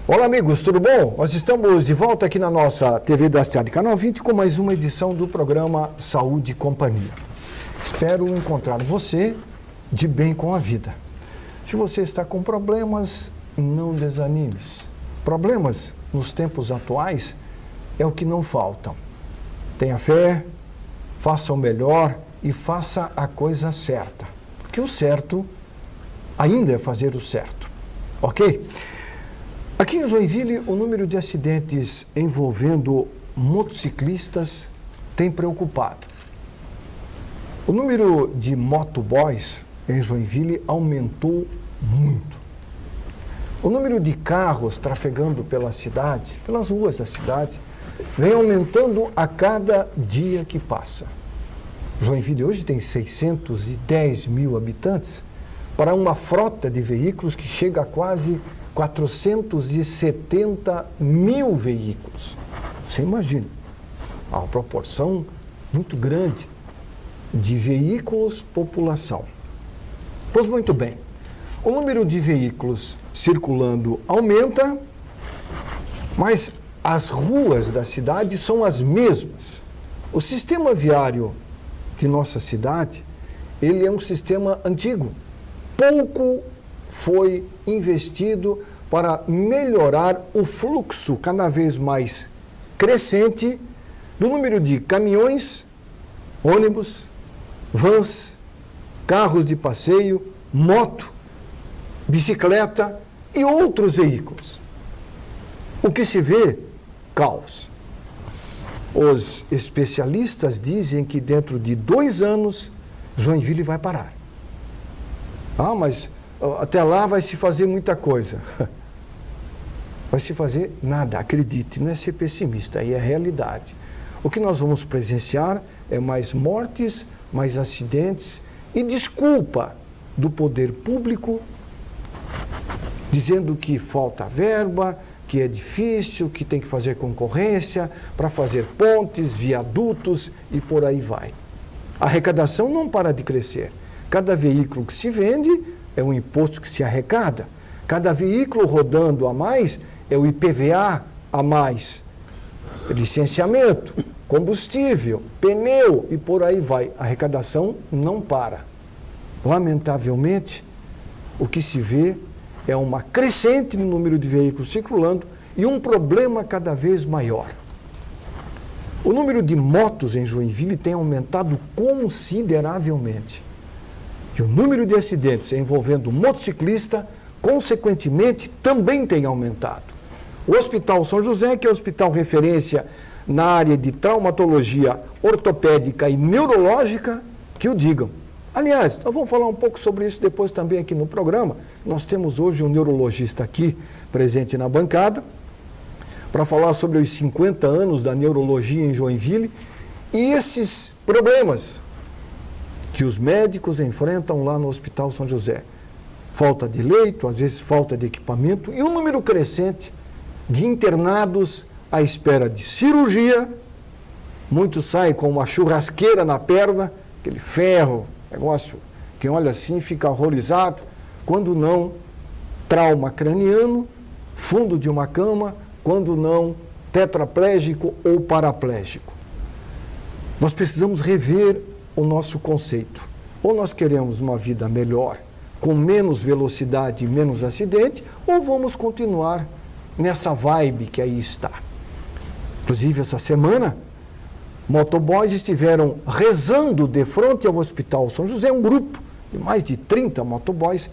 Olá amigos, tudo bom? Nós estamos de volta aqui na nossa TV da Cidade, Canal 20, com mais uma edição do programa Saúde e Companhia. Espero encontrar você de bem com a vida. Se você está com problemas, não desanimes. Problemas nos tempos atuais é o que não faltam. Tenha fé, faça o melhor e faça a coisa certa. Porque o certo ainda é fazer o certo, ok? Aqui em Joinville, o número de acidentes envolvendo motociclistas tem preocupado. O número de motoboys em Joinville aumentou muito. O número de carros trafegando pela cidade, pelas ruas da cidade, vem aumentando a cada dia que passa. Joinville hoje tem 610 mil habitantes para uma frota de veículos que chega a quase 470 mil veículos. Você imagina, há uma proporção muito grande de veículos, população. Pois muito bem, o número de veículos circulando aumenta, mas as ruas da cidade são as mesmas. O sistema viário de nossa cidade, ele é um sistema antigo. Pouco foi investido para melhorar o fluxo cada vez mais crescente do número de caminhões, ônibus, vans, carros de passeio, moto, bicicleta e outros veículos. O que se vê? Caos. Os especialistas dizem que dentro de 2 anos, Joinville vai parar. Ah, mas até lá vai se fazer muita coisa. Vai se fazer nada, acredite, não é ser pessimista, aí é a realidade. O que nós vamos presenciar é mais mortes, mais acidentes e desculpa do poder público, dizendo que falta verba, que é difícil, que tem que fazer concorrência para fazer pontes, viadutos e por aí vai. A arrecadação não para de crescer. Cada veículo que se vende é um imposto que se arrecada. Cada veículo rodando a mais é o IPVA a mais. Licenciamento, combustível, pneu e por aí vai. A arrecadação não para. Lamentavelmente, o que se vê é uma crescente no número de veículos circulando e um problema cada vez maior. O número de motos em Joinville tem aumentado consideravelmente. E o número de acidentes envolvendo motociclista, consequentemente, também tem aumentado. O Hospital São José, que é o hospital referência na área de traumatologia ortopédica e neurológica, que o digam. Aliás, nós vamos falar um pouco sobre isso depois também aqui no programa. Nós temos hoje um neurologista aqui, presente na bancada, para falar sobre os 50 anos da neurologia em Joinville e esses problemas que os médicos enfrentam lá no Hospital São José. Falta de leito, às vezes falta de equipamento e um número crescente de internados à espera de cirurgia. Muitos saem com uma churrasqueira na perna, aquele ferro, negócio, quem olha assim fica horrorizado, quando não trauma craniano, fundo de uma cama, quando não tetraplégico ou paraplégico. Nós precisamos rever o nosso conceito. Ou nós queremos uma vida melhor, com menos velocidade e menos acidente, ou vamos continuar nessa vibe que aí está. Inclusive, essa semana, motoboys estiveram rezando de frente ao Hospital São José, um grupo de mais de 30 motoboys,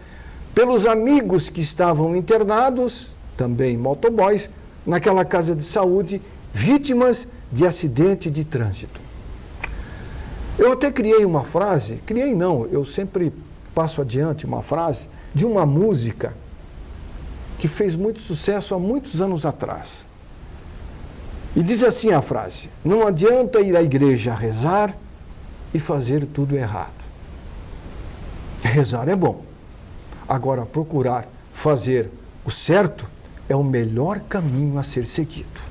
pelos amigos que estavam internados, também motoboys, naquela casa de saúde, vítimas de acidente de trânsito. Eu até criei uma frase, eu sempre passo adiante uma frase de uma música que fez muito sucesso há muitos anos atrás. E diz assim a frase: não adianta ir à igreja rezar e fazer tudo errado. Rezar é bom. Agora, procurar fazer o certo é o melhor caminho a ser seguido.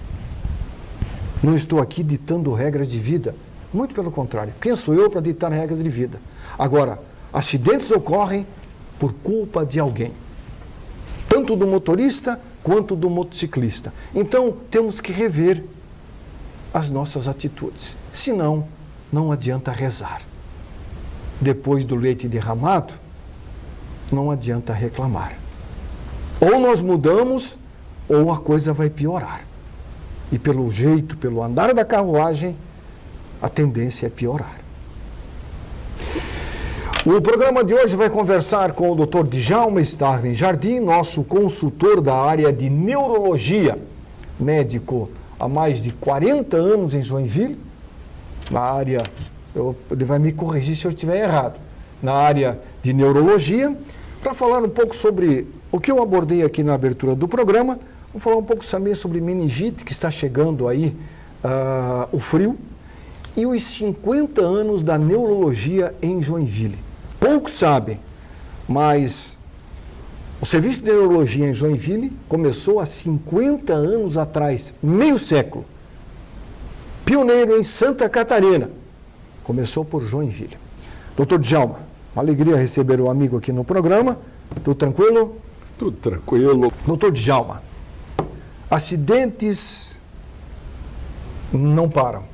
Não estou aqui ditando regras de vida, muito pelo contrário. Quem sou eu para ditar regras de vida? Agora, acidentes ocorrem por culpa de alguém. Tanto do motorista quanto do motociclista. Então, temos que rever as nossas atitudes. Senão, não adianta rezar. Depois do leite derramado, não adianta reclamar. Ou nós mudamos, ou a coisa vai piorar. E pelo jeito, pelo andar da carruagem, a tendência é piorar. O programa de hoje vai conversar com o Dr. Djalma Starling Jardim, nosso consultor da área de neurologia, médico há mais de 40 anos em Joinville, na área, ele vai me corrigir se eu estiver errado, na área de neurologia, para falar um pouco sobre o que eu abordei aqui na abertura do programa. Vamos falar um pouco também sobre meningite, que está chegando aí, o frio, e os 50 anos da neurologia em Joinville. Poucos sabem, mas o serviço de neurologia em Joinville começou há 50 anos atrás, meio século. Pioneiro em Santa Catarina. Começou por Joinville. Doutor Djalma, uma alegria receber o amigo aqui no programa. Tudo tranquilo? Tudo tranquilo. Doutor Djalma, acidentes não param.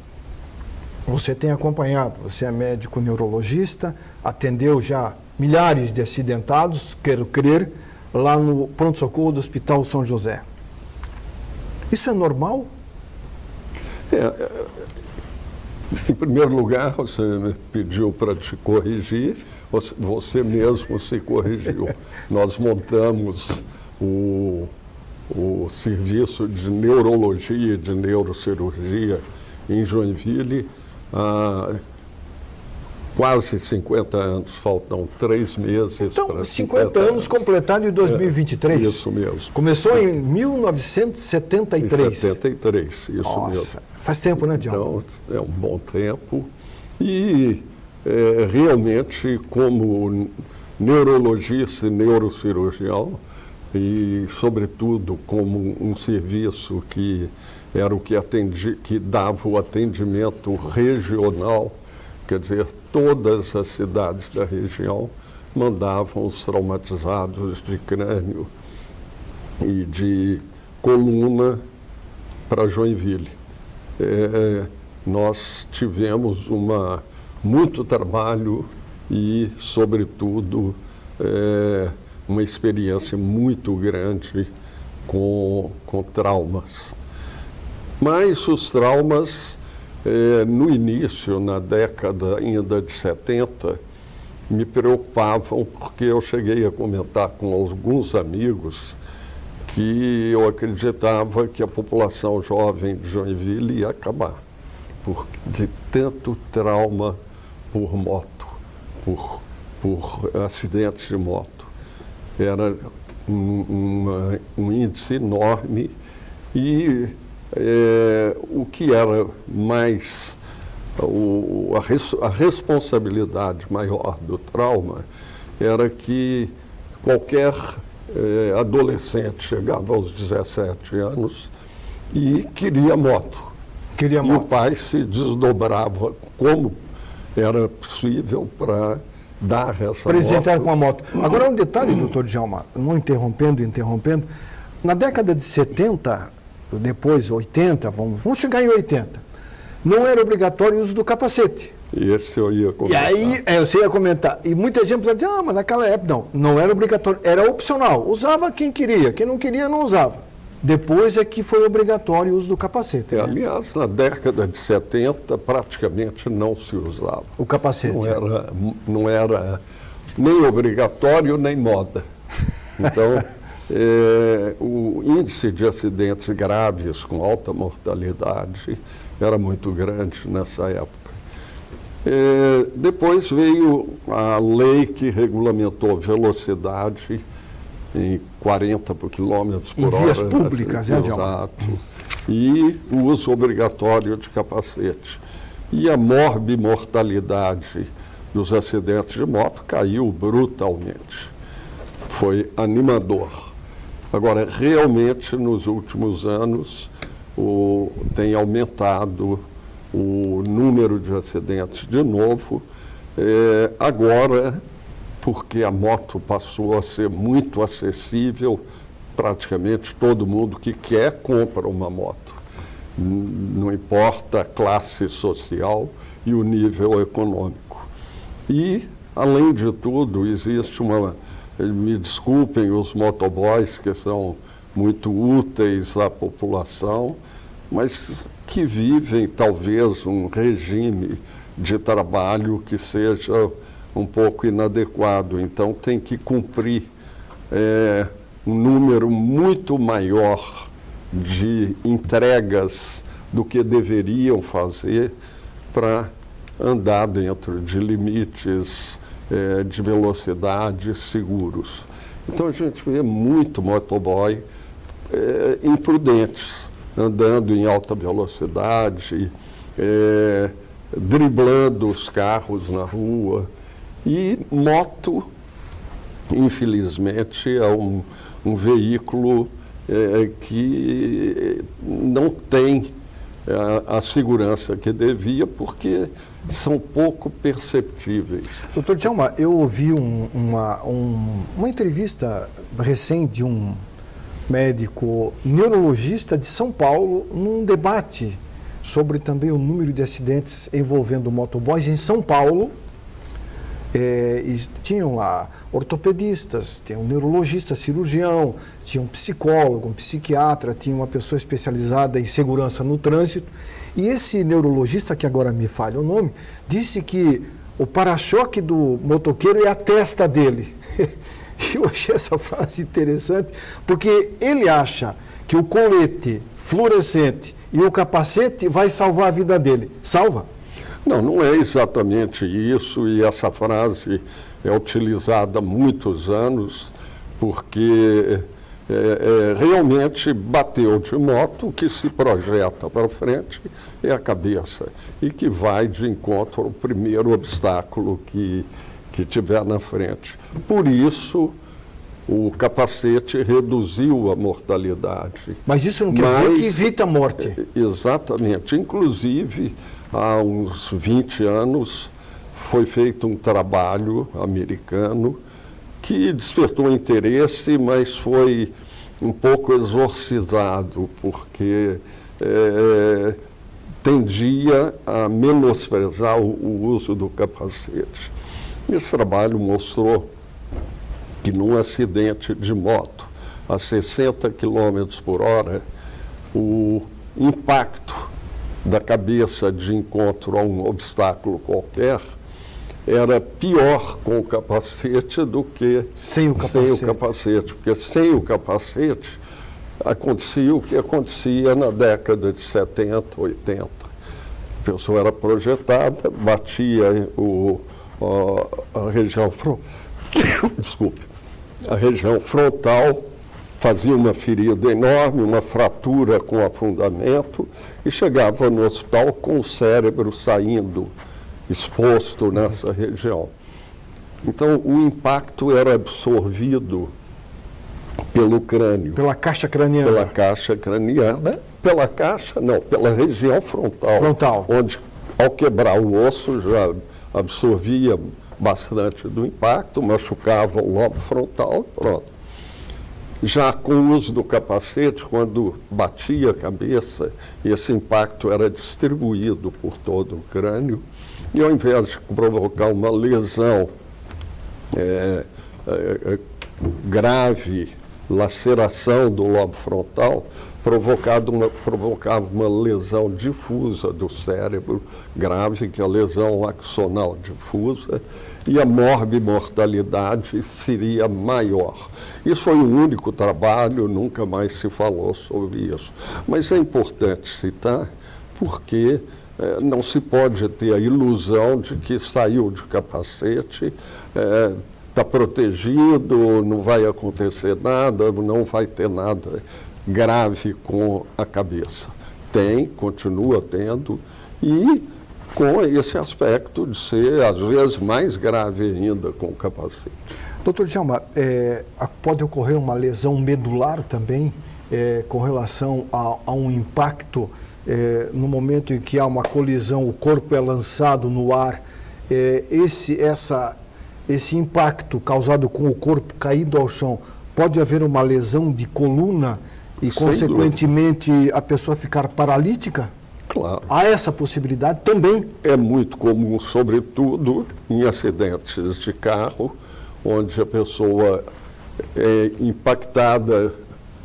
Você tem acompanhado, você é médico neurologista, atendeu já milhares de acidentados, quero crer, lá no pronto-socorro do Hospital São José. Isso é normal? Em primeiro lugar, você me pediu para te corrigir, você mesmo se corrigiu. Nós montamos o serviço de neurologia e de neurocirurgia em Joinville há quase 50 anos, faltam 3 meses. Então, 50 anos completados em 2023. Isso mesmo. Começou em 1973. Em 73, isso Nossa, mesmo. Faz tempo, né, Djalma? Então, é um bom tempo. E realmente, como neurologista e neurocirurgião, e, sobretudo, como um serviço que era o que dava o atendimento regional, quer dizer, todas as cidades da região mandavam os traumatizados de crânio e de coluna para Joinville. Nós tivemos muito trabalho e, sobretudo, uma experiência muito grande com traumas. Mas os traumas, no início, na década ainda de 70, me preocupavam, porque eu cheguei a comentar com alguns amigos que eu acreditava que a população jovem de Joinville ia acabar, de tanto trauma por moto, por acidentes de moto. Era um índice enorme e o que era mais a responsabilidade maior do trauma era que qualquer adolescente chegava aos 17 anos e queria moto. E o pai se desdobrava como era possível para dar essa presentear moto. com a moto. Agora, um detalhe, doutor Djalma, não interrompendo, na década de 70, depois 80, vamos chegar em 80, não era obrigatório o uso do capacete. Esse eu ia comentar. E aí, você ia comentar. E muita gente pensava, mas naquela época não era obrigatório, era opcional. Usava quem queria, quem não queria não usava. Depois é que foi obrigatório o uso do capacete. Né? Aliás, na década de 70, praticamente não se usava. O capacete. Não era nem obrigatório, nem moda. Então, o índice de acidentes graves com alta mortalidade era muito grande nessa época. Depois veio a lei que regulamentou velocidade em 40 quilômetros por hora. Em vias públicas, né, Djalma? Exato. E o uso obrigatório de capacete. E a morbimortalidade dos acidentes de moto caiu brutalmente. Foi animador. Agora, realmente, nos últimos anos, tem aumentado o número de acidentes de novo. Agora, porque a moto passou a ser muito acessível praticamente todo mundo que quer compra uma moto. Não importa a classe social e o nível econômico. E, além de tudo, existe me desculpem os motoboys, que são muito úteis à população, mas que vivem talvez um regime de trabalho que seja um pouco inadequado. Então tem que cumprir um número muito maior de entregas do que deveriam fazer para andar dentro de limites de velocidade seguros. Então a gente vê muito motoboy imprudentes, andando em alta velocidade, driblando os carros na rua. E moto, infelizmente, é um veículo que não tem a segurança que devia, porque são pouco perceptíveis. Doutor Djalma, eu ouvi uma entrevista recente de um médico neurologista de São Paulo num debate sobre também o número de acidentes envolvendo motoboys em São Paulo. E tinham lá ortopedistas, tinha um neurologista, cirurgião, tinha um psicólogo, um psiquiatra, tinha uma pessoa especializada em segurança no trânsito. E esse neurologista, que agora me falha o nome, disse que o para-choque do motoqueiro é a testa dele. Eu achei essa frase interessante, porque ele acha que o colete fluorescente e o capacete vai salvar a vida dele. Salva? Não, não é exatamente isso, e essa frase é utilizada há muitos anos, porque realmente bateu de moto, o que se projeta para frente é a cabeça, e que vai de encontro ao primeiro obstáculo que tiver na frente. Por isso, o capacete reduziu a mortalidade. Mas isso não quer dizer que evita a morte. Exatamente. Inclusive, há uns 20 anos, foi feito um trabalho americano que despertou interesse, mas foi um pouco exorcizado, porque tendia a menosprezar o uso do capacete. Esse trabalho mostrou que num acidente de moto a 60 km por hora, o impacto da cabeça de encontro a um obstáculo qualquer era pior com o capacete do que sem o capacete. Porque sem o capacete acontecia o que acontecia na década de 70, 80. A pessoa era projetada, batia a região a região frontal, fazia uma ferida enorme, uma fratura com afundamento e chegava no hospital com o cérebro saindo, exposto nessa região. Então, o impacto era absorvido pelo crânio. Pela caixa craniana. Pela caixa craniana. Pela região frontal. Onde, ao quebrar o osso, já absorvia bastante do impacto, machucava o lobo frontal, pronto. Já com o uso do capacete, quando batia a cabeça, esse impacto era distribuído por todo o crânio, e ao invés de provocar uma lesão grave, laceração do lobo frontal, provocava uma lesão difusa do cérebro grave, que é a lesão axonal difusa, e a morbimortalidade seria maior. Isso foi o único trabalho, nunca mais se falou sobre isso. Mas é importante citar, porque não se pode ter a ilusão de que saiu de capacete, está protegido, não vai acontecer nada, não vai ter nada grave com a cabeça. Continua tendo, e com esse aspecto de ser, às vezes, mais grave ainda com o capacete. Doutor Djalma, pode ocorrer uma lesão medular também com relação a um impacto no momento em que há uma colisão, o corpo é lançado no ar, esse impacto causado com o corpo caído ao chão pode haver uma lesão de coluna e, Sem consequentemente, a pessoa ficar paralítica? Claro. Há essa possibilidade também? É muito comum, sobretudo em acidentes de carro, onde a pessoa é impactada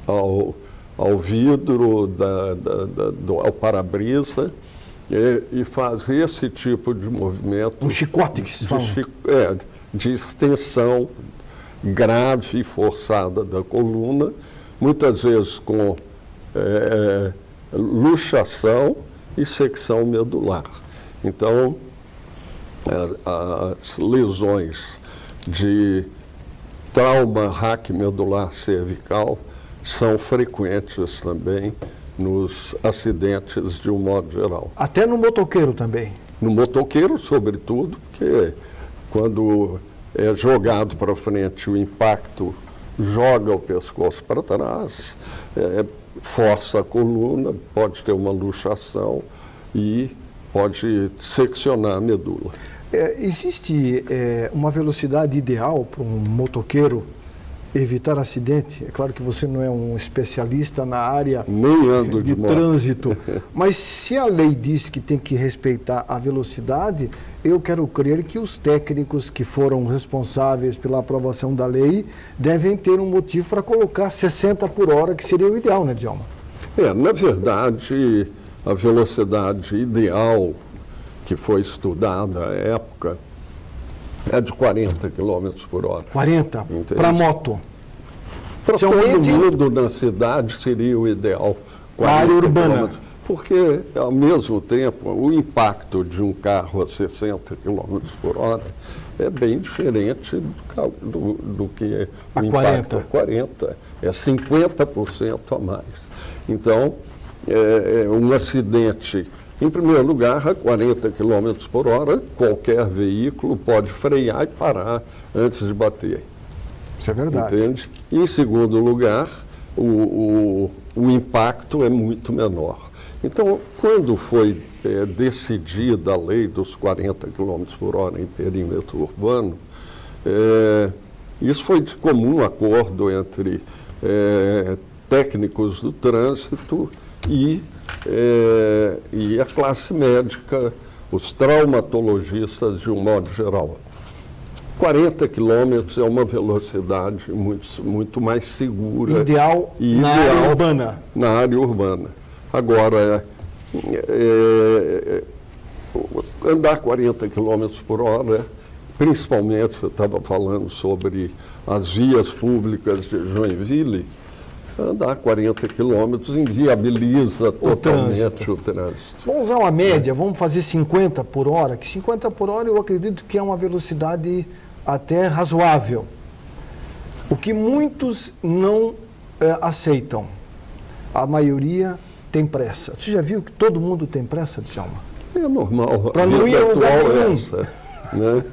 ao vidro, ao para-brisa, e faz esse tipo de movimento. Um chicote que se fala. De extensão grave e forçada da coluna, muitas vezes com luxação e secção medular. Então, as lesões de trauma raquimedular cervical são frequentes também nos acidentes de um modo geral. Até no motoqueiro também? No motoqueiro, sobretudo, porque quando é jogado para frente, o impacto joga o pescoço para trás, força a coluna, pode ter uma luxação e pode seccionar a medula. Existe uma velocidade ideal para um motoqueiro evitar acidente? É claro que você não é um especialista na área de trânsito, mas se a lei diz que tem que respeitar a velocidade, eu quero crer que os técnicos que foram responsáveis pela aprovação da lei devem ter um motivo para colocar 60 por hora, que seria o ideal, né, Djalma? Na verdade, a velocidade ideal que foi estudada à época é de 40 km por hora. 40? Para moto? Para todo mundo na cidade seria o ideal. 40 área urbana. km, porque, ao mesmo tempo, o impacto de um carro a 60 km por hora é bem diferente do que o impacto a 40. É 50% a mais. Então, um acidente, em primeiro lugar, a 40 km por hora, qualquer veículo pode frear e parar antes de bater. Isso é verdade. Entende? E, em segundo lugar, o impacto é muito menor. Então, quando foi decidida a lei dos 40 km por hora em perímetro urbano, isso foi de comum acordo entre técnicos do trânsito e a classe médica, os traumatologistas de um modo geral. 40 quilômetros é uma velocidade muito mais segura. Ideal na área urbana. Na área urbana. Agora, andar 40 quilômetros por hora, principalmente, eu estava falando sobre as vias públicas de Joinville, andar 40 quilômetros inviabiliza totalmente o trânsito. Vamos usar uma média, vamos fazer 50 por hora, que 50 por hora eu acredito que é uma velocidade até razoável. O que muitos não aceitam, a maioria tem pressa. Você já viu que todo mundo tem pressa, Djalma? É normal. Para não ir ao lugar nenhum. Né?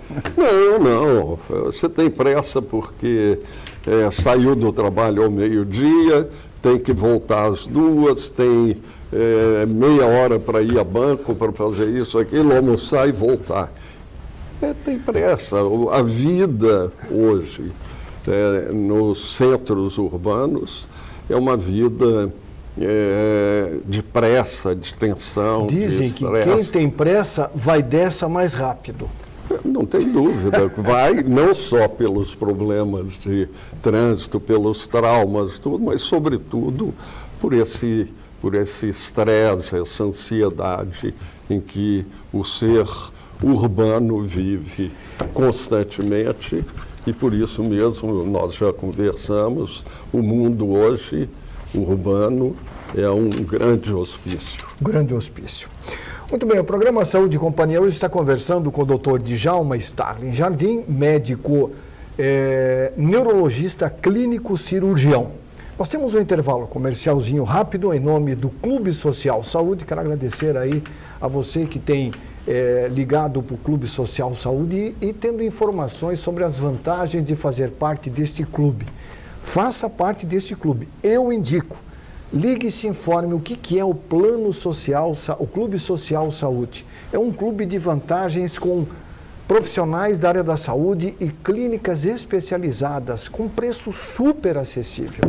Não. Você tem pressa porque saiu do trabalho ao meio-dia, tem que voltar às 2, tem meia hora para ir a banco, para fazer isso, aquilo, almoçar e voltar. Tem pressa. A vida hoje nos centros urbanos é uma vida de pressa, de tensão, Dizem de estresse. que quem tem pressa vai dessa mais rápido. Não tem dúvida. Vai não só pelos problemas de trânsito, pelos traumas, tudo, mas, sobretudo, por esse estresse, essa ansiedade em que o ser urbano vive constantemente. E, por isso mesmo, nós já conversamos, o mundo hoje urbano é um grande hospício. Grande hospício. Muito bem, o programa Saúde e Companhia hoje está conversando com o Dr. Djalma Starling Jardim, médico neurologista clínico cirurgião. Nós temos um intervalo comercialzinho rápido em nome do Clube Social Saúde. Quero agradecer aí a você que tem ligado para o Clube Social Saúde e tendo informações sobre as vantagens de fazer parte deste clube. Faça parte deste clube. Eu indico. Ligue e se informe o que é o Plano Social, o Clube Social Saúde. É um clube de vantagens com profissionais da área da saúde e clínicas especializadas com preço super acessível.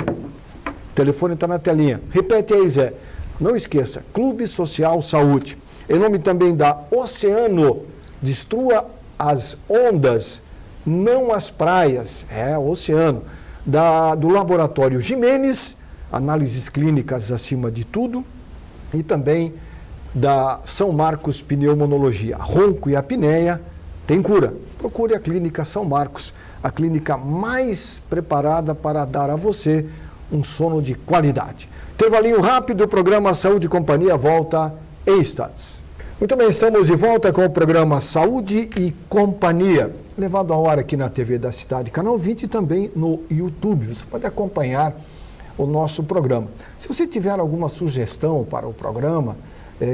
O telefone está na telinha. Repete aí, Zé. Não esqueça, Clube Social Saúde. Em nome também da Oceano, destrua as ondas, não as praias. É, Oceano. Do Laboratório Jimenez, análises clínicas acima de tudo. E também da São Marcos Pneumonologia. Ronco e apneia tem cura. Procure a Clínica São Marcos, a clínica mais preparada para dar a você um sono de qualidade. Intervalinho rápido, o programa Saúde e Companhia volta em instantes. Muito bem, estamos de volta com o programa Saúde e Companhia, levado ao ar aqui na TV da Cidade, Canal 20 e também no YouTube. Você pode acompanhar o nosso programa. Se você tiver alguma sugestão para o programa,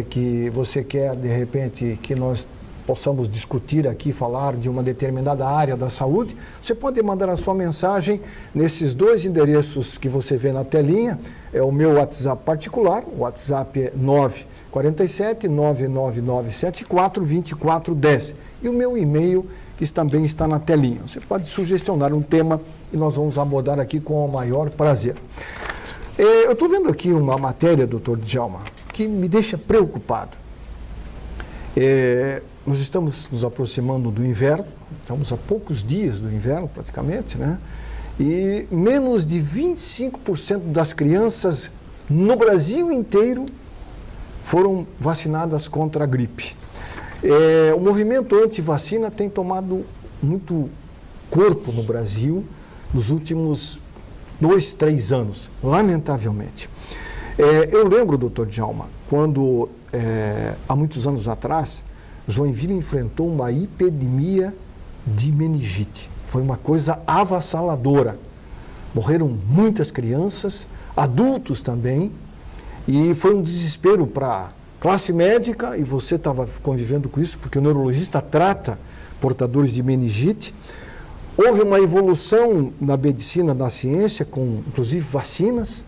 que você quer, de repente, que nós possamos discutir aqui, falar de uma determinada área da saúde, você pode mandar a sua mensagem nesses 2 endereços que você vê na telinha. É o meu WhatsApp particular, o WhatsApp é 947-99974-2410. E o meu e-mail, que também está na telinha. Você pode sugestionar um tema e nós vamos abordar aqui com o maior prazer. Eu estou vendo aqui uma matéria, doutor Djalma, que me deixa preocupado. Nós estamos nos aproximando do inverno, estamos a poucos dias do inverno praticamente, né? E menos de 25% das crianças no Brasil inteiro foram vacinadas contra a gripe. O movimento anti-vacina tem tomado muito corpo no Brasil nos últimos 2, 3 anos, lamentavelmente. Eu lembro, doutor Djalma, quando há muitos anos atrás, Joinville enfrentou uma epidemia de meningite. Foi uma coisa avassaladora. Morreram muitas crianças, adultos também, e foi um desespero para a classe médica, e você estava convivendo com isso, porque o neurologista trata portadores de meningite. Houve uma evolução na medicina, na ciência, com inclusive vacinas.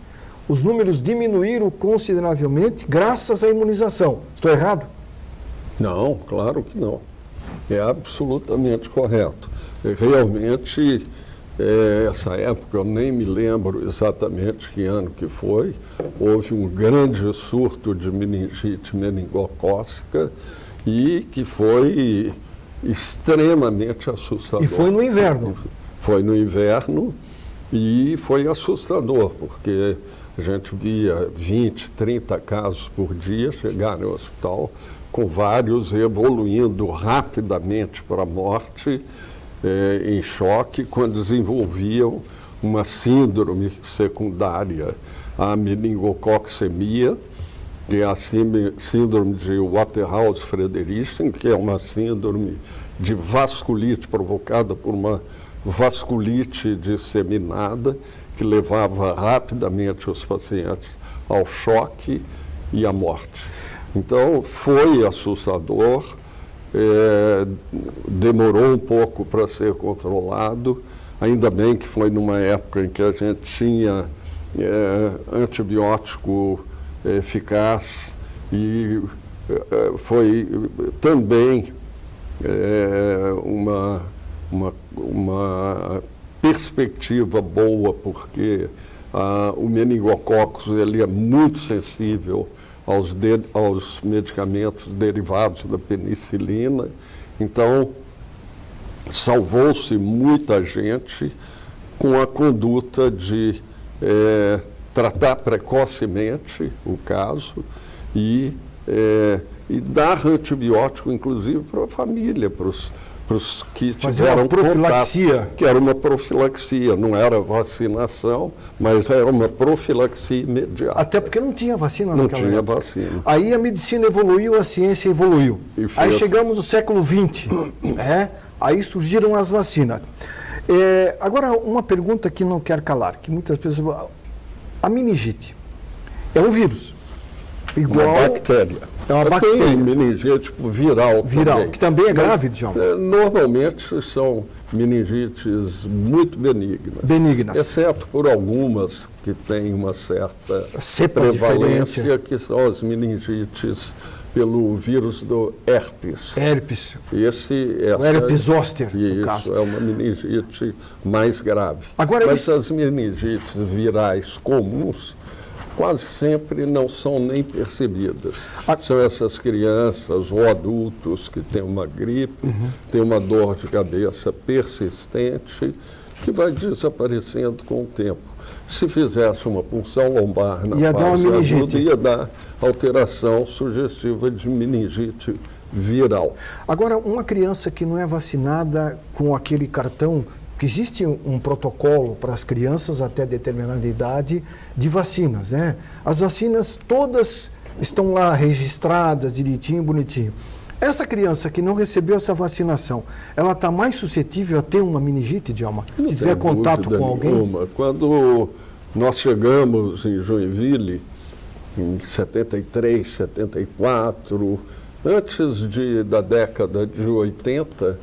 Os números diminuíram consideravelmente graças à imunização. Estou errado? Não, claro que não. É absolutamente correto. Realmente, essa época, eu nem me lembro exatamente que ano que foi, houve um grande surto de meningite meningocócica e que foi extremamente assustador. E foi no inverno. Foi no inverno e foi assustador, porque a gente via 20, 30 casos por dia chegar no hospital, com vários evoluindo rapidamente para a morte, em choque, quando desenvolviam uma síndrome secundária à meningococcemia, que é a síndrome de Waterhouse-Friderichsen, que é uma síndrome de vasculite provocada por uma vasculite disseminada, que levava rapidamente os pacientes ao choque e à morte. Então, foi assustador, demorou um pouco para ser controlado, ainda bem que foi numa época em que a gente tinha antibiótico eficaz e foi também uma perspectiva boa, porque o meningococcus ele é muito sensível aos medicamentos derivados da penicilina. Então, salvou-se muita gente com a conduta de tratar precocemente o caso e dar antibiótico, inclusive, para a família, para os que tiveram profilaxia. Contato, que era uma profilaxia, não era vacinação, mas era uma profilaxia imediata. Até porque não tinha vacina naquela época. Não tinha vacina. Aí a medicina evoluiu, a ciência evoluiu. Aí chegamos no século XX, aí surgiram as vacinas. Agora, uma pergunta que não quer calar, que muitas pessoas... A meningite é um vírus. Igual uma bactéria. É uma bactéria. Tem meningite viral também. Que também é grave, Djalma. Normalmente são meningites muito benignas. Exceto por algumas que têm uma certa cepa prevalência, diferente. Que são as meningites pelo vírus do herpes. Herpes. O herpes zoster, no caso. Isso é uma meningite mais grave. Agora, mas as meningites virais comuns quase sempre não são nem percebidas. São essas crianças ou adultos que têm uma gripe, têm uma dor de cabeça persistente, que vai desaparecendo com o tempo. Se fizesse uma punção lombar na fase aguda, ia dar alteração sugestiva de meningite viral. Agora, uma criança que não é vacinada com aquele cartão, que existe um protocolo para as crianças até determinada idade de vacinas, né? As vacinas todas estão lá registradas direitinho, bonitinho. Essa criança que não recebeu essa vacinação, ela está mais suscetível a ter uma meningite, Djalma? Se tiver contato com alguém? Quando nós chegamos em Joinville, em 73, 74, antes da década de 80,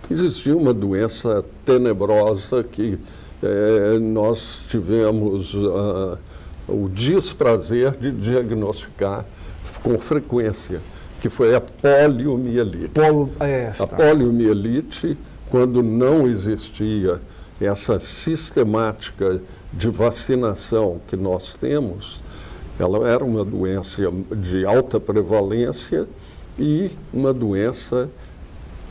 existia uma doença tenebrosa que nós tivemos o desprazer de diagnosticar com frequência, que foi a poliomielite. A poliomielite, quando não existia essa sistemática de vacinação que nós temos, ela era uma doença de alta prevalência e uma doença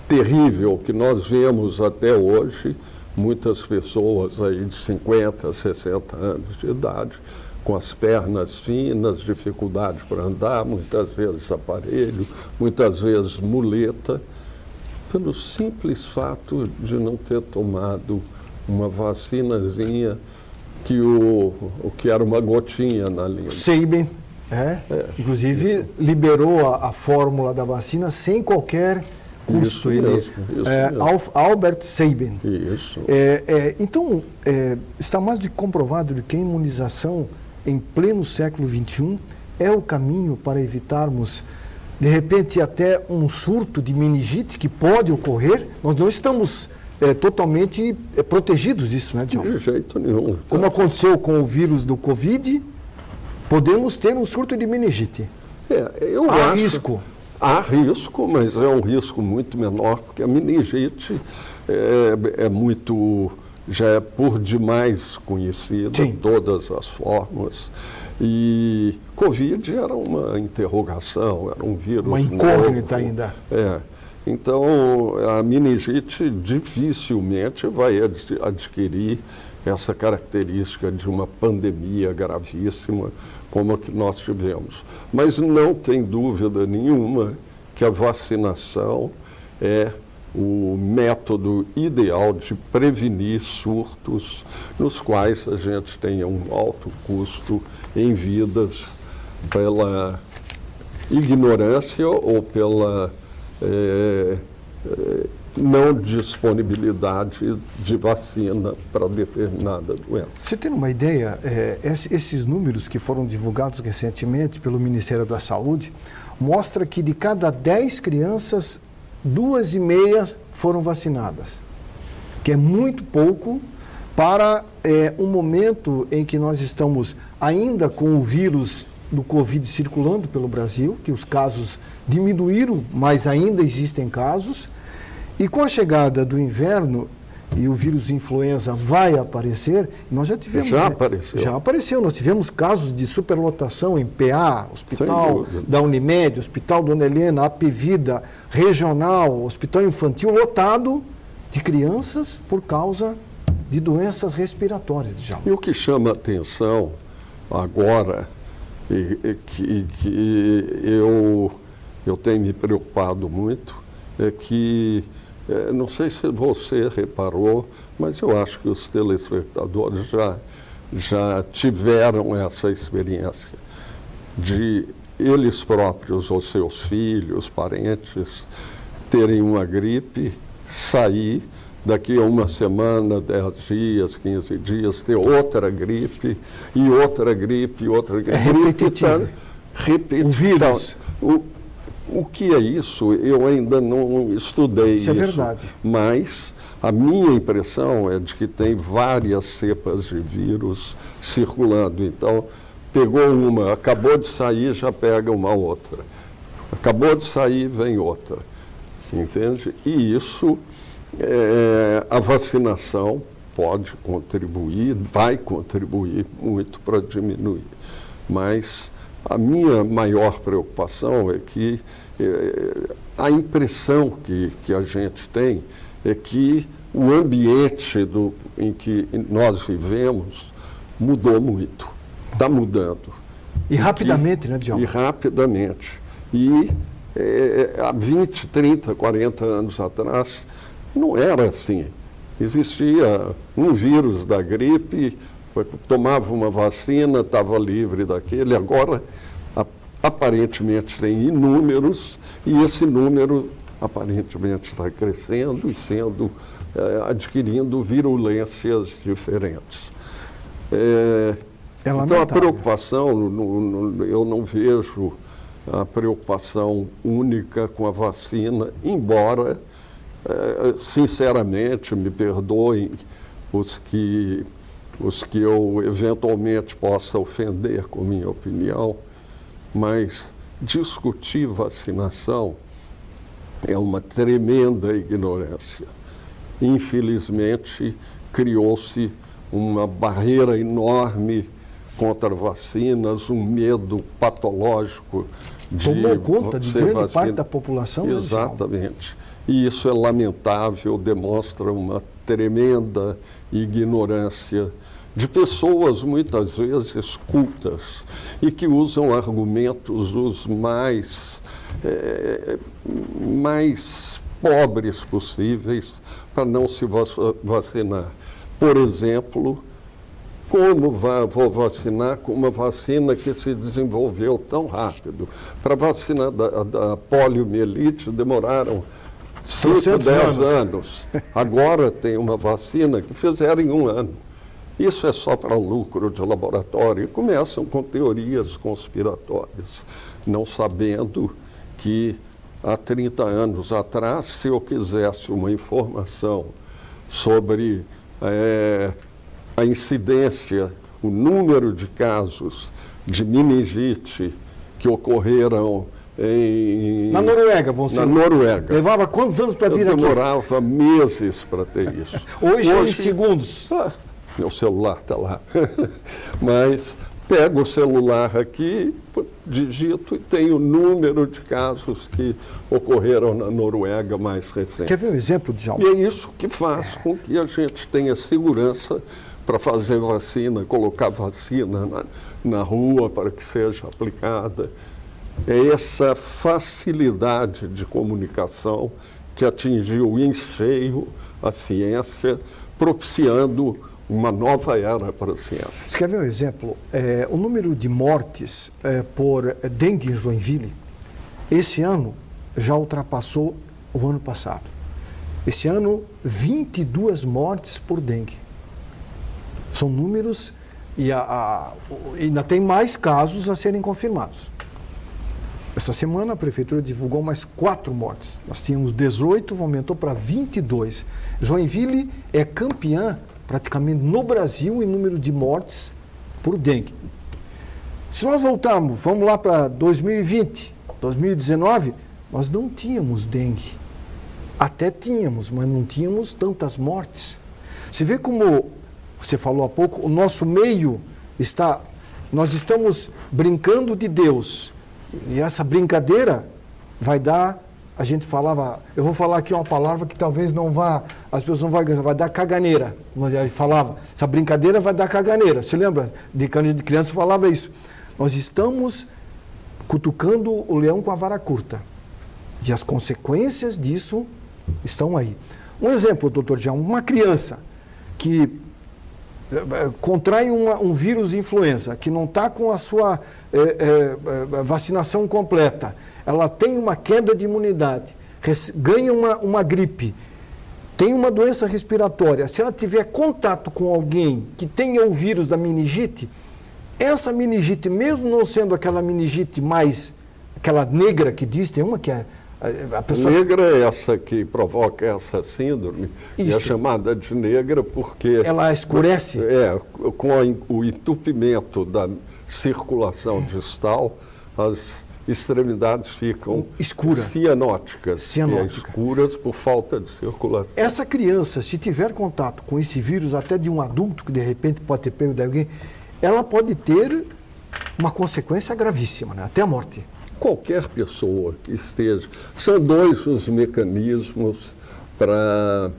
terrível que nós vemos até hoje, muitas pessoas aí de 50, 60 anos de idade, com as pernas finas, dificuldade para andar, muitas vezes aparelho, muitas vezes muleta, pelo simples fato de não ter tomado uma vacinazinha que era uma gotinha na língua. Sabin, inclusive liberou a fórmula da vacina sem qualquer custo. Isso mesmo. Albert Sabin. Isso. Então, está mais do que comprovado de que a imunização em pleno século XXI é o caminho para evitarmos, de repente, até um surto de meningite que pode ocorrer. Nós não estamos totalmente protegidos disso, né, Djalma? De jeito nenhum. Como aconteceu com o vírus do Covid, podemos ter um surto de meningite. Há risco. Há risco, mas é um risco muito menor, porque a meningite já é por demais conhecida, em todas as formas. E Covid era uma interrogação, era um vírus uma incógnita novo. Ainda. Então, a meningite dificilmente vai adquirir essa característica de uma pandemia gravíssima como a que nós tivemos. Mas não tem dúvida nenhuma que a vacinação é o método ideal de prevenir surtos nos quais a gente tenha um alto custo em vidas pela ignorância ou pela não disponibilidade de vacina para determinada doença. Você tem uma ideia, esses números que foram divulgados recentemente pelo Ministério da Saúde mostra que de cada 10 crianças, 2,5 foram vacinadas, que é muito pouco para um momento em que nós estamos ainda com o vírus do Covid circulando pelo Brasil, que os casos diminuíram, mas ainda existem casos. E com a chegada do inverno, e o vírus influenza vai aparecer, nós já tivemos... Já apareceu. Já apareceu. Nós tivemos casos de superlotação em PA, Hospital da Unimed, Hospital Dona Helena, Apevida, Regional, Hospital Infantil, lotado de crianças por causa de doenças respiratórias. E o que chama a atenção agora, que eu tenho me preocupado muito, é que, não sei se você reparou, mas eu acho que os telespectadores já tiveram essa experiência de eles próprios ou seus filhos, parentes, terem uma gripe, sair, daqui a uma semana, 10 dias, 15 dias, ter outra gripe, e outra gripe, e outra gripe. É repetitivo. repetir. O vírus. O que é isso? Eu ainda não estudei isso. Isso é verdade. Mas a minha impressão é de que tem várias cepas de vírus circulando. Então, pegou uma, acabou de sair, já pega uma outra. Acabou de sair, vem outra. Entende? E isso, a vacinação pode contribuir, vai contribuir muito para diminuir. Mas a minha maior preocupação é que a impressão que a gente tem é que o ambiente em que nós vivemos mudou muito, está mudando. E rapidamente, né, Djalma? E rapidamente. E há 20, 30, 40 anos atrás, não era assim. Existia um vírus da gripe, tomava uma vacina, estava livre daquele. Agora, aparentemente, tem inúmeros, e esse número aparentemente está crescendo e adquirindo virulências diferentes. Então, a preocupação, eu não vejo a preocupação única com a vacina, embora, sinceramente, me perdoem os que eu eventualmente possa ofender com minha opinião, mas discutir vacinação é uma tremenda ignorância. Infelizmente, criou-se uma barreira enorme contra vacinas, um medo patológico de tomou conta de grande vacina. Parte da população. Exatamente. E isso é lamentável, demonstra uma tremenda ignorância de pessoas muitas vezes cultas e que usam argumentos os mais pobres possíveis para não se vacinar. Por exemplo, como vou vacinar com uma vacina que se desenvolveu tão rápido? Para vacinar da poliomielite demoraram 5, 10 anos. Agora tem uma vacina que fizeram em 1 ano. Isso é só para lucro de laboratório. E começam com teorias conspiratórias, não sabendo que há 30 anos atrás, se eu quisesse uma informação sobre a incidência, o número de casos de meningite que ocorreram na Noruega, Na Noruega. Levava quantos anos para vir aqui? Demorava meses para ter isso. Hoje em segundos. Meu celular está lá. Mas pego o celular aqui, digito e tem o número de casos que ocorreram na Noruega mais recente. Quer ver um exemplo, Djalma? E é isso que faz com que a gente tenha segurança para fazer vacina, colocar vacina na rua para que seja aplicada. É essa facilidade de comunicação que atingiu em cheio a ciência, propiciando uma nova era para a ciência. Você quer ver um exemplo? O número de mortes por dengue em Joinville, esse ano já ultrapassou o ano passado. Esse ano, 22 mortes por dengue. São números e ainda tem mais casos a serem confirmados. Essa semana a prefeitura divulgou mais 4 mortes. Nós tínhamos 18, aumentou para 22. Joinville é campeã praticamente no Brasil em número de mortes por dengue. Se nós vamos lá para 2020, 2019, nós não tínhamos dengue. Até tínhamos, mas não tínhamos tantas mortes. Você vê como, você falou há pouco, o nosso meio está... Nós estamos brincando de Deus. E essa brincadeira vai dar... A gente falava... Eu vou falar aqui uma palavra que talvez não vá... As pessoas não vão gostar. Vai dar caganeira. Como a gente falava. Essa brincadeira vai dar caganeira. Você lembra? Quando de criança falava isso. Nós estamos cutucando o leão com a vara curta. E as consequências disso estão aí. Um exemplo, doutor Jean, uma criança que contrai um vírus influenza, que não está com a sua vacinação completa, ela tem uma queda de imunidade, ganha uma gripe, tem uma doença respiratória, se ela tiver contato com alguém que tenha o vírus da meningite, Essa meningite, mesmo não sendo aquela meningite mais, aquela negra que diz, tem uma que é a pessoa... Negra é essa que provoca essa síndrome, e é chamada de negra porque... Ela escurece? Com o entupimento da circulação distal, as extremidades ficam cianóticas, escuras por falta de circulação. Essa criança, se tiver contato com esse vírus, até de um adulto que de repente pode ter pego de alguém, ela pode ter uma consequência gravíssima, né? Até a morte. Qualquer pessoa que esteja... São dois os mecanismos para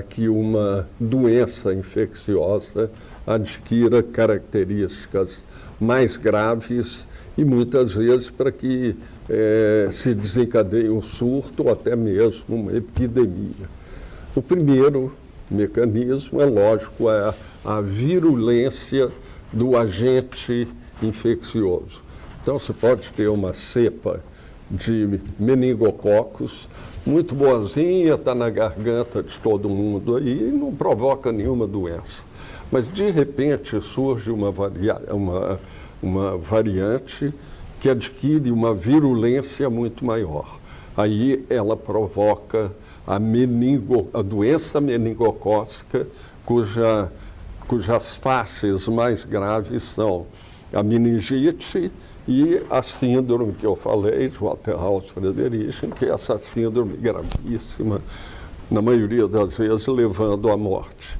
que uma doença infecciosa adquira características mais graves e muitas vezes para que se desencadeie um surto ou até mesmo uma epidemia. O primeiro mecanismo, é lógico, é a virulência do agente infeccioso. Então, você pode ter uma cepa de meningococos muito boazinha, está na garganta de todo mundo aí e não provoca nenhuma doença. Mas, de repente, surge uma variante que adquire uma virulência muito maior. Aí ela provoca a doença meningocócica, cujas faces mais graves são a meningite e a síndrome que eu falei, de Waterhouse-Friderichsen, que é essa síndrome gravíssima, na maioria das vezes levando à morte.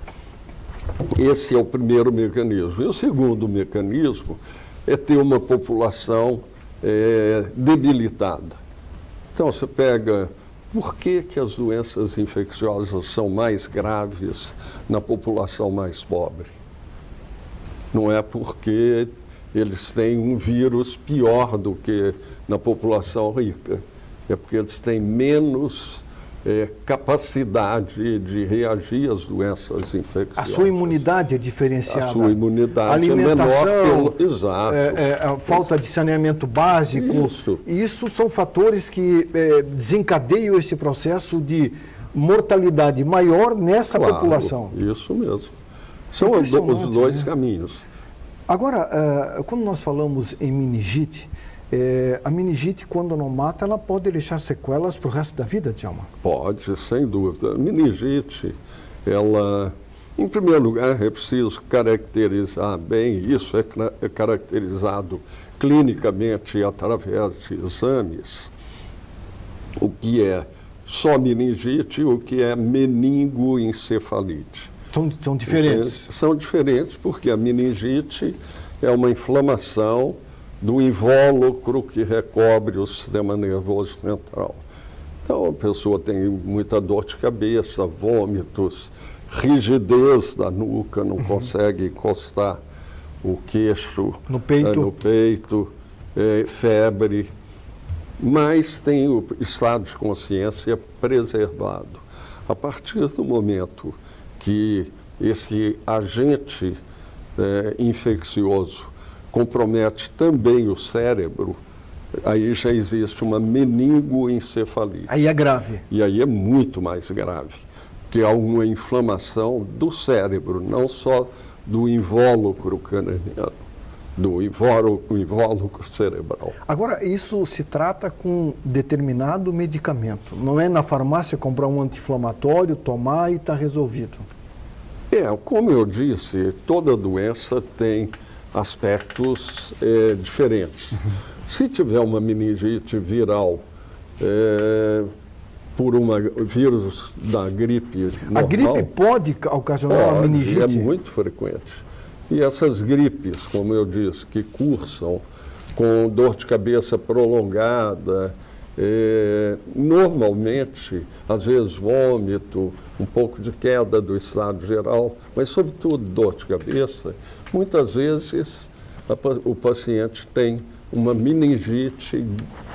Esse é o primeiro mecanismo. E o segundo mecanismo é ter uma população debilitada. Então, você pega... Por que as doenças infecciosas são mais graves na população mais pobre? Não é porque eles têm um vírus pior do que na população rica. É porque eles têm menos capacidade de reagir às doenças infecciosas. A sua imunidade é diferenciada. A sua imunidade alimentação, é menor exato. A falta de saneamento básico. Isso são fatores que desencadeiam esse processo de mortalidade maior nessa população. Isso mesmo. São os dois caminhos. Agora, quando nós falamos em meningite, a meningite, quando não mata, ela pode deixar sequelas para o resto da vida, Djalma? Pode, sem dúvida. A meningite, ela, em primeiro lugar, é preciso caracterizar bem, isso é caracterizado clinicamente através de exames, o que é só meningite e o que é meningoencefalite. São diferentes? São diferentes porque a meningite é uma inflamação do invólucro que recobre o sistema nervoso central. Então, a pessoa tem muita dor de cabeça, vômitos, rigidez da nuca, não consegue encostar o queixo no peito, febre, mas tem o estado de consciência preservado. A partir do momento que esse agente infeccioso compromete também o cérebro, aí já existe uma meningoencefalite. Aí é grave. E aí é muito mais grave, que há uma inflamação do cérebro, não só do invólucro craniano, do invólucro cerebral. Agora, isso se trata com determinado medicamento. Não é na farmácia comprar um anti-inflamatório, tomar e está resolvido. Como eu disse, toda doença tem aspectos diferentes. Se tiver uma meningite viral por um vírus da gripe normal... A gripe pode ocasionar uma meningite? É muito frequente. E essas gripes, como eu disse, que cursam com dor de cabeça prolongada, normalmente, às vezes vômito, um pouco de queda do estado geral, mas sobretudo dor de cabeça, muitas vezes o paciente tem uma meningite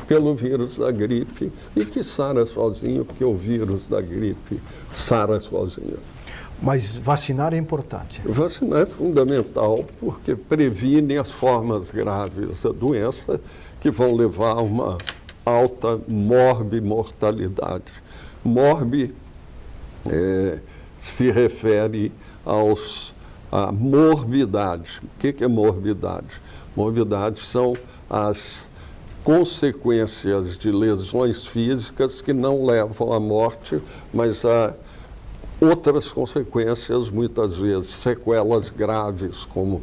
pelo vírus da gripe e que sara sozinho, porque o vírus da gripe sara sozinho. Mas vacinar é importante? Vacinar é fundamental porque previne as formas graves da doença que vão levar a uma alta morbimortalidade. Morbi se refere a morbidade. O que é morbidade? Morbidade são as consequências de lesões físicas que não levam à morte, mas a outras consequências, muitas vezes sequelas graves, como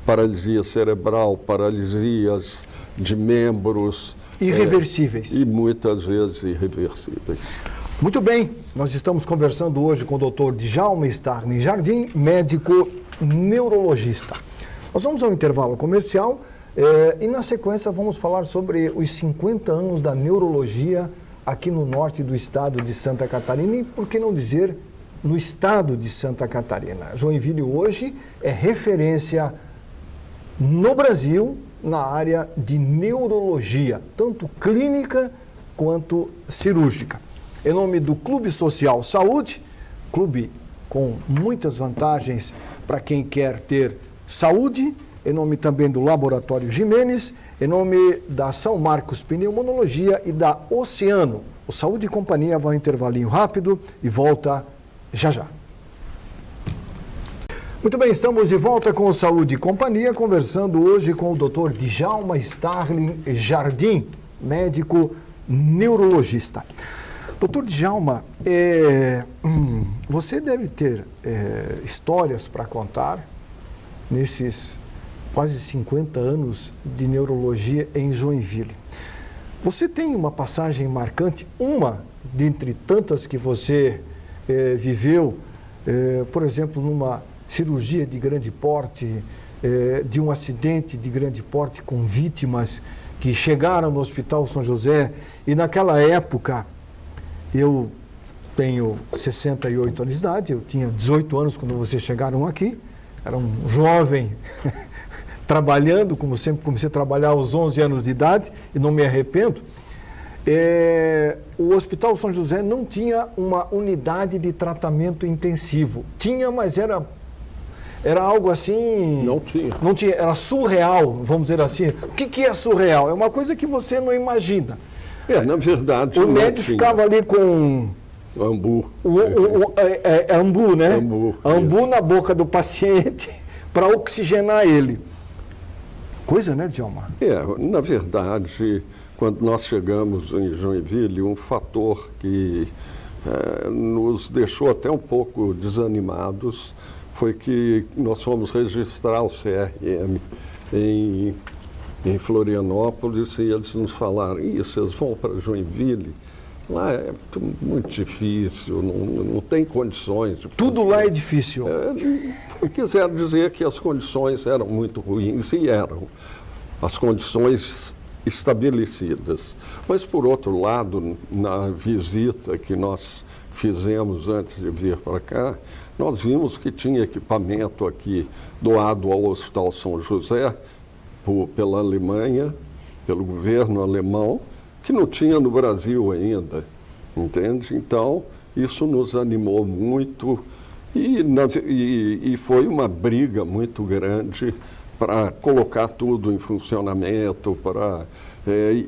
paralisia cerebral, paralisias de membros. Irreversíveis. E muitas vezes irreversíveis. Muito bem, nós estamos conversando hoje com o Dr. Djalma Starling Jardim, médico neurologista. Nós vamos ao intervalo comercial e na sequência vamos falar sobre os 50 anos da neurologia aqui no norte do estado de Santa Catarina e, por que não dizer, no estado de Santa Catarina. Joinville hoje é referência no Brasil na área de neurologia, tanto clínica quanto cirúrgica. Em nome do Clube Social Saúde, clube com muitas vantagens para quem quer ter saúde, em nome também do Laboratório Jimenez, em nome da São Marcos Pneumonologia e da Oceano. O Saúde e Companhia vai um intervalinho rápido e volta já já. Muito bem, estamos de volta com o Saúde e Companhia, conversando hoje com o Dr. Djalma Starling Jardim, médico neurologista. Dr. Djalma, você deve ter histórias para contar nesses quase 50 anos de neurologia em Joinville. Você tem uma passagem marcante, uma dentre tantas que você viveu, por exemplo, numa cirurgia de grande porte, de um acidente de grande porte com vítimas que chegaram no Hospital São José e naquela época, eu tenho 68 anos de idade, eu tinha 18 anos quando vocês chegaram aqui, era um jovem trabalhando, como sempre comecei a trabalhar aos 11 anos de idade e não me arrependo. O Hospital São José não tinha uma unidade de tratamento intensivo. Tinha, mas era algo assim... Não tinha. Não tinha, era surreal, vamos dizer assim. O que é surreal? É uma coisa que você não imagina. Na verdade, o médico ficava ali com... Ambu. Ambu, né? Ambu na boca do paciente para oxigenar ele. Coisa, né, Djalma? Na verdade, quando nós chegamos em Joinville, um fator que nos deixou até um pouco desanimados foi que nós fomos registrar o CRM em Florianópolis e eles nos falaram, vocês vão para Joinville? Lá é muito difícil, não tem condições. Tudo lá é difícil. Quiseram dizer que as condições eram muito ruins e eram as condições estabelecidas. Mas, por outro lado, na visita que nós fizemos antes de vir para cá, nós vimos que tinha equipamento aqui doado ao Hospital São José pela Alemanha, pelo governo alemão, que não tinha no Brasil ainda, entende? Então, isso nos animou muito e foi uma briga muito grande para colocar tudo em funcionamento, para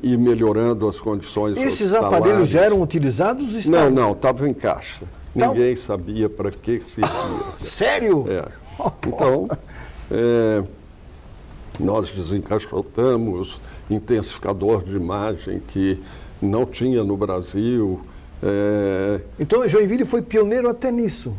ir melhorando as condições Esses aparelhos já eram utilizados? Não, estavam em caixa. Ninguém sabia para que servia. Sério? Então, nós desencaixotamos intensificador de imagem que não tinha no Brasil. Então, Joinville foi pioneiro até nisso?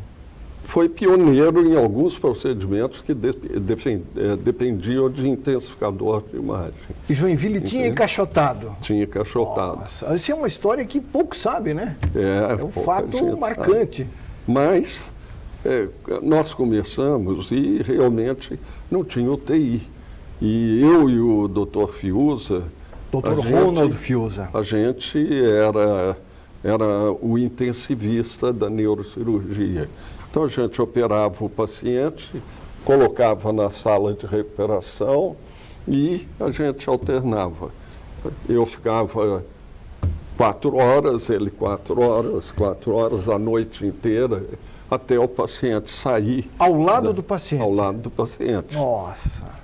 Foi pioneiro em alguns procedimentos que dependiam de intensificador de imagem. E Joinville tinha encaixotado? Tinha encaixotado. Nossa, isso é uma história que pouco sabe, né? É um fato marcante. Sabe. Mas nós começamos e realmente não tinha UTI. E eu e o Dr. Fiuza... Dr. Ronald Fiuza. A gente era o intensivista da neurocirurgia. Então a gente operava o paciente, colocava na sala de recuperação e a gente alternava. Eu ficava 4 horas, ele 4 horas a noite inteira, até o paciente sair. Ao lado do paciente? Ao lado do paciente. Nossa!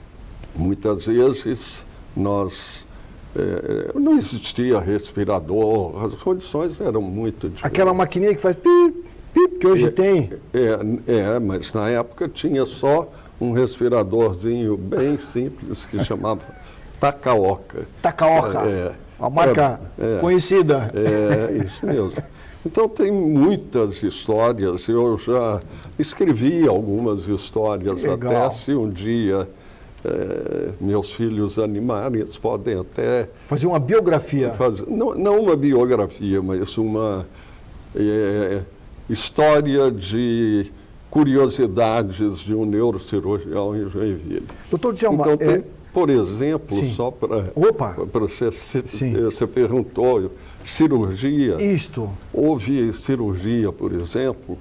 Muitas vezes não existia respirador, as condições eram muito diferentes. Aquela maquininha que faz pip, pip, que hoje tem. Mas na época tinha só um respiradorzinho bem simples que chamava Takaoka. Takaoka, a marca conhecida. Isso mesmo. Então tem muitas histórias, eu já escrevi algumas histórias. Legal. Até se um dia meus filhos animarem, eles podem até... Fazer uma biografia. Não uma biografia, mas uma história de curiosidades de um neurocirurgião em Joinville. Doutor Djalma, então tem, por exemplo, sim. só para Sim. você perguntou, cirurgia. Isto. Houve cirurgia, por exemplo,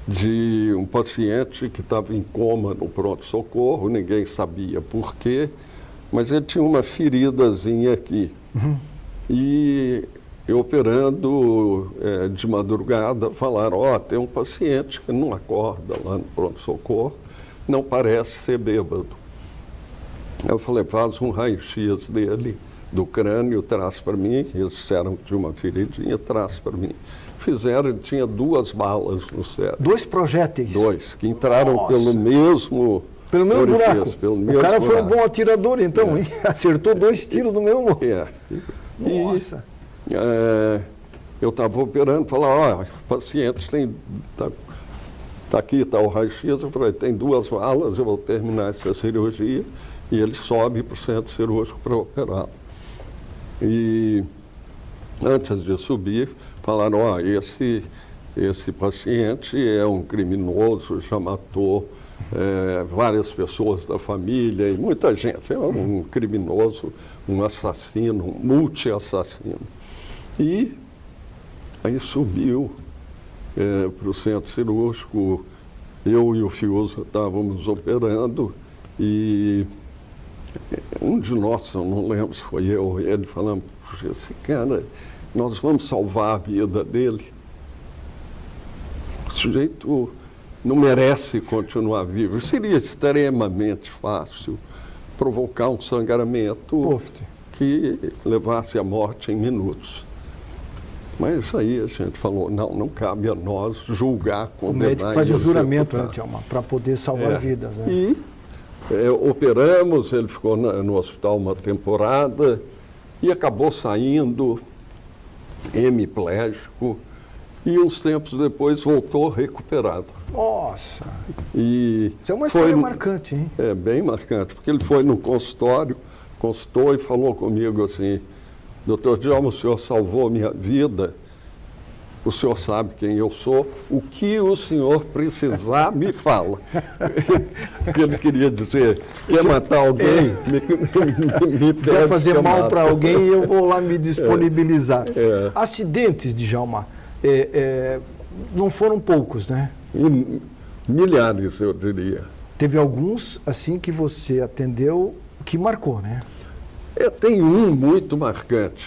de um paciente que estava em coma no pronto-socorro, ninguém sabia por quê, mas ele tinha uma feridazinha aqui. Uhum. E eu operando de madrugada, falaram, tem um paciente que não acorda lá no pronto-socorro, não parece ser bêbado. Eu falei, faz um raio-x dele, do crânio, traz para mim, eles disseram que tinha uma feridinha, traz para mim. Fizeram, ele tinha 2 balas no cérebro. 2 projéteis? 2, que entraram pelo mesmo... Pelo mesmo buraco. O cara foi um bom atirador, então, hein? Acertou 2 tiros no mesmo... Nossa! Eu estava operando, falaram, o paciente está aqui, está o raio-x, eu falei, tem 2 balas, eu vou terminar essa cirurgia, e ele sobe para o centro cirúrgico para operar. E antes de subir, falaram, esse paciente é um criminoso, já matou várias pessoas da família e muita gente, é um criminoso, um assassino, um multi-assassino. E aí subiu para o centro cirúrgico, eu e o Fiuza estávamos operando e um de nós, eu não lembro se foi eu ou ele, falamos, esse cara, nós vamos salvar a vida dele. O sujeito não merece continuar vivo. Seria extremamente fácil provocar um sangramento que levasse à morte em minutos. Mas isso aí a gente falou, não cabe a nós julgar, condenar. O médico faz o juramento, né, Djalma, para poder salvar vidas. Né? E operamos, ele ficou no hospital uma temporada e acabou saindo hemiplégico e uns tempos depois voltou recuperado. Nossa! E isso é uma história marcante, hein? É, bem marcante, porque ele foi no consultório, consultou e falou comigo assim, doutor Djalma, o senhor salvou minha vida, o senhor sabe quem eu sou, o que o senhor precisar me fala. Porque ele queria dizer, quer matar alguém, me quiser fazer mal para alguém, eu vou lá me disponibilizar. Acidentes, Djalma, não foram poucos, né? Milhares, eu diria. Teve alguns, assim, que você atendeu, que marcou, né? Tem um muito marcante,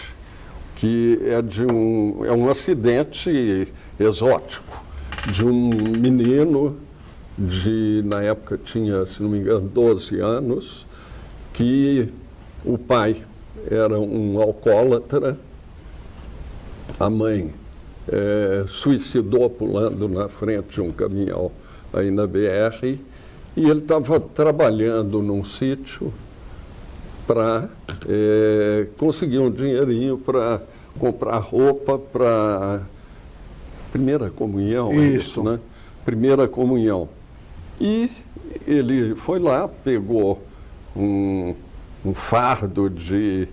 que é um acidente exótico, de um menino na época tinha, se não me engano, 12 anos, que o pai era um alcoólatra, a mãe suicidou pulando na frente de um caminhão aí na BR, e ele estava trabalhando num sítio para conseguir um dinheirinho para comprar roupa para primeira comunhão. Isso, né? Primeira comunhão. E ele foi lá, pegou um fardo de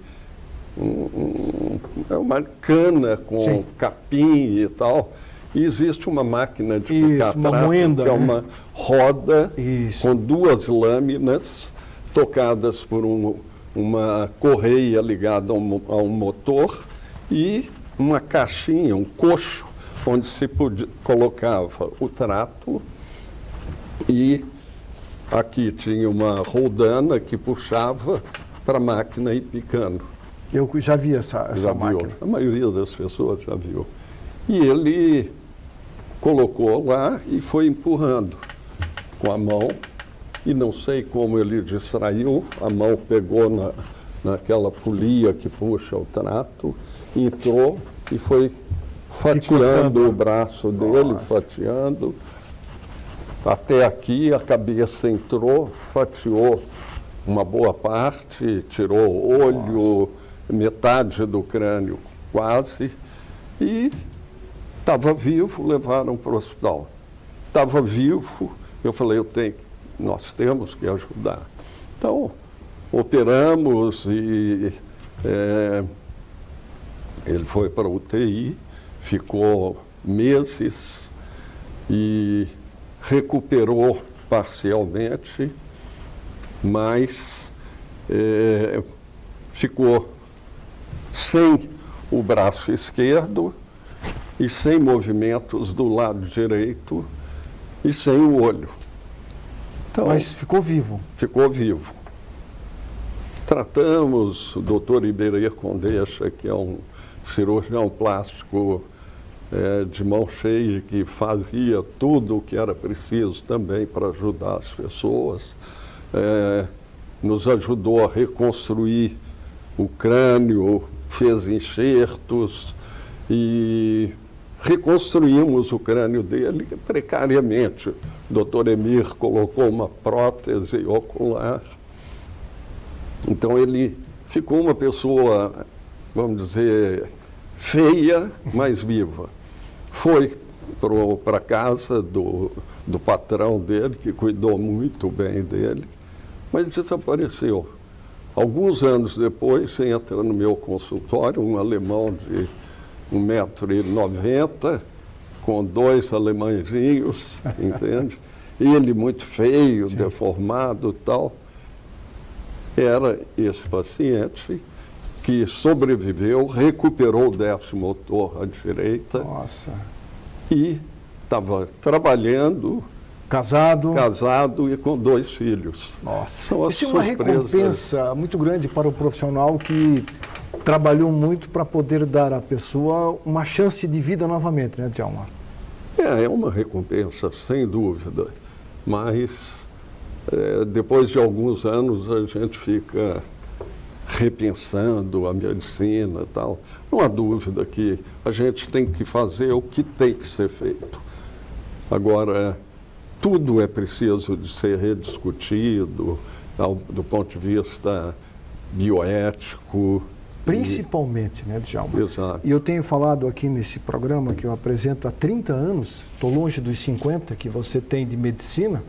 uma cana com capim e tal. E existe uma máquina de picar trapo, que é uma roda com 2 lâminas tocadas por uma correia ligada a um motor e uma caixinha, um coxo, onde se colocava o trato e aqui tinha uma roldana que puxava para a máquina ir picando. Eu já vi essa máquina. A maioria das pessoas já viu. E ele colocou lá e foi empurrando com a mão. E não sei como ele distraiu, a mão pegou naquela polia que puxa o trato, entrou e foi fatiando o braço dele, Nossa. fatiando. Até aqui a cabeça entrou, fatiou uma boa parte, tirou o olho, metade do crânio quase, e estava vivo, levaram para o hospital. Estava vivo, eu falei, nós temos que ajudar. Então, operamos e ele foi para a UTI, ficou meses e recuperou parcialmente, mas ficou sem o braço esquerdo e sem movimentos do lado direito e sem o olho. Então, Mas ficou vivo. ficou vivo. Tratamos o doutor Iberê Condeixa, que é um cirurgião plástico de mão cheia, que fazia tudo o que era preciso também para ajudar as pessoas. Nos ajudou a reconstruir o crânio, fez enxertos e reconstruímos o crânio dele precariamente. O doutor Emir colocou uma prótese ocular. Então ele ficou uma pessoa, vamos dizer, feia, mas viva. Foi para a casa do patrão dele, que cuidou muito bem dele, mas desapareceu. Alguns anos depois, entra no meu consultório um alemão de 1,90 m, com 2 alemãezinhos, entende? Ele muito feio, deformado e tal. Era esse paciente que sobreviveu, recuperou o déficit motor à direita. Nossa. E estava trabalhando, Casado. e com 2 filhos. Nossa. São as Isso é uma surpresas. recompensa muito grande para o profissional que trabalhou muito para poder dar à pessoa uma chance de vida novamente, né, Djalma? É uma recompensa, sem dúvida. Mas depois de alguns anos a gente fica repensando a medicina e tal. Não há dúvida que a gente tem que fazer o que tem que ser feito. Agora, tudo é preciso de ser rediscutido do ponto de vista bioético. Principalmente, né, Djalma? Exato. E eu tenho falado aqui nesse programa que eu apresento há 30 anos, estou longe dos 50 que você tem de medicina,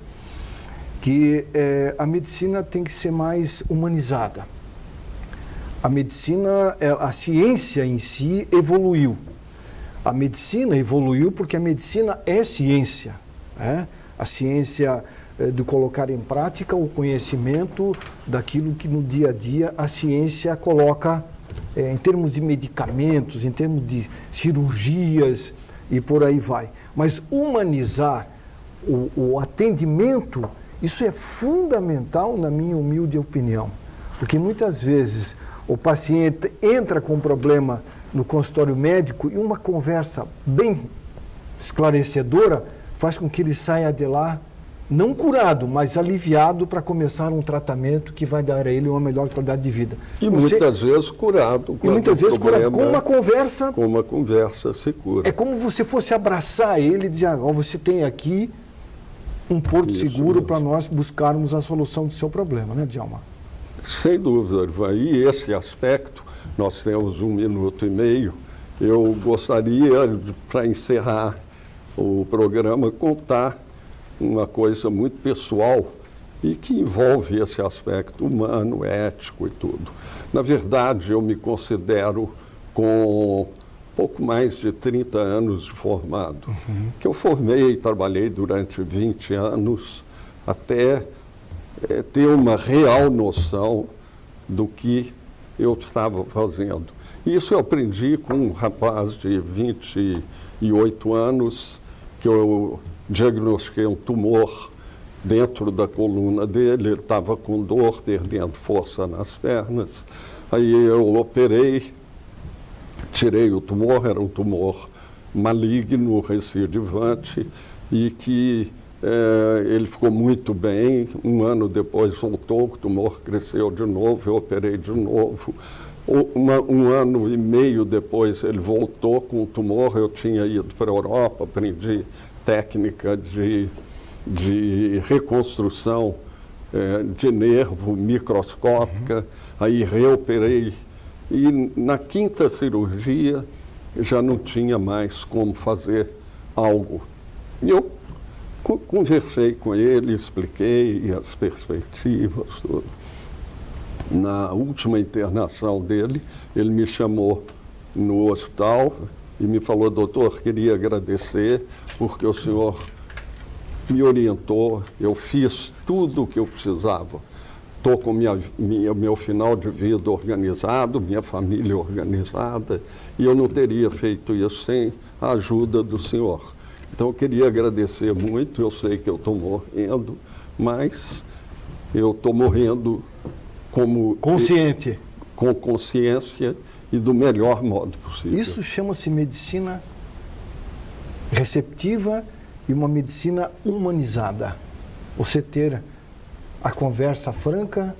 que a medicina tem que ser mais humanizada. A medicina, a ciência em si evoluiu. A medicina evoluiu porque a medicina é ciência, né? A ciência de colocar em prática o conhecimento daquilo que no dia a dia a ciência coloca em termos de medicamentos, em termos de cirurgias e por aí vai. Mas humanizar o atendimento, isso é fundamental na minha humilde opinião, porque muitas vezes o paciente entra com um problema no consultório médico e uma conversa bem esclarecedora faz com que ele saia de lá não curado, mas aliviado para começar um tratamento que vai dar a ele uma melhor qualidade de vida. E muitas vezes curado. E muitas vezes curado. Com uma conversa. Com uma conversa se cura. É como se você fosse abraçar ele e dizer, você tem aqui um porto seguro para nós buscarmos a solução do seu problema, né, Djalma? Sem dúvida, Ivan. E esse aspecto, nós temos 1 minuto e meio, eu gostaria, para encerrar o programa, contar uma coisa muito pessoal e que envolve esse aspecto humano, ético e tudo. Na verdade, eu me considero com pouco mais de 30 anos de formado, que eu formei e trabalhei durante 20 anos até ter uma real noção do que eu estava fazendo. Isso eu aprendi com um rapaz de 28 anos, que eu diagnostiquei um tumor dentro da coluna dele, ele estava com dor, perdendo força nas pernas. Aí eu operei, tirei o tumor, era um tumor maligno, recidivante, e que ele ficou muito bem. 1 ano depois voltou, o tumor cresceu de novo, eu operei de novo. Um ano e meio depois ele voltou com o tumor, eu tinha ido para a Europa, aprendi técnica de reconstrução de nervo microscópica, aí reoperei. E na quinta cirurgia já não tinha mais como fazer algo. E eu conversei com ele, expliquei as perspectivas, tudo. Na última internação dele, ele me chamou no hospital e me falou: doutor, queria agradecer porque o senhor me orientou, eu fiz tudo o que eu precisava. Estou com meu final de vida organizado, minha família organizada, e eu não teria feito isso sem a ajuda do senhor. Então eu queria agradecer muito, eu sei que eu estou morrendo, mas eu estou morrendo consciente. Com consciência e do melhor modo possível. Isso chama-se medicina receptiva e uma medicina humanizada. Você ter a conversa franca,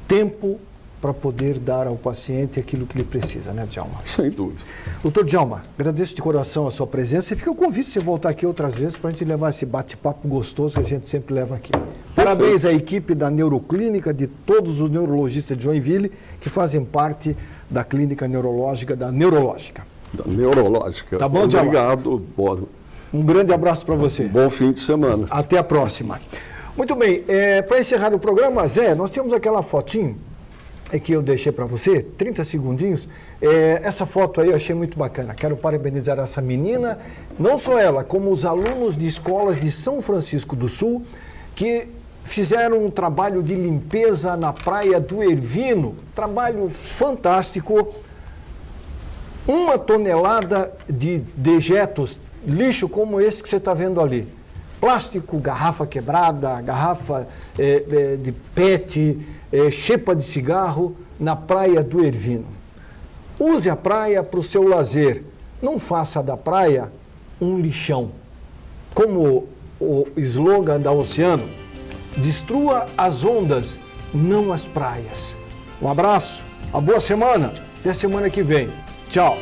tempo para poder dar ao paciente aquilo que ele precisa, né, Djalma? Sem dúvida. Doutor Djalma, agradeço de coração a sua presença e fica o convite de você voltar aqui outras vezes para a gente levar esse bate-papo gostoso que a gente sempre leva aqui. Parabéns à equipe da Neuroclínica, de todos os neurologistas de Joinville que fazem parte da clínica neurológica da Neurológica. Da Neurológica. Tá bom, Djalma? Obrigado. Um grande abraço para você. Bom fim de semana. Até a próxima. Muito bem, para encerrar o programa, Zé, nós temos aquela fotinho que eu deixei para você, 30 segundinhos. Essa foto aí eu achei muito bacana. Quero parabenizar essa menina, não só ela, como os alunos de escolas de São Francisco do Sul, que fizeram um trabalho de limpeza na praia do Ervino. Trabalho fantástico. 1 tonelada de dejetos, lixo como esse que você está vendo ali. Plástico, garrafa quebrada, garrafa de PET, xepa de cigarro na praia do Ervino. Use a praia para o seu lazer. Não faça da praia um lixão. Como o slogan da Oceano, destrua as ondas, não as praias. Um abraço, uma boa semana, até semana que vem. Tchau.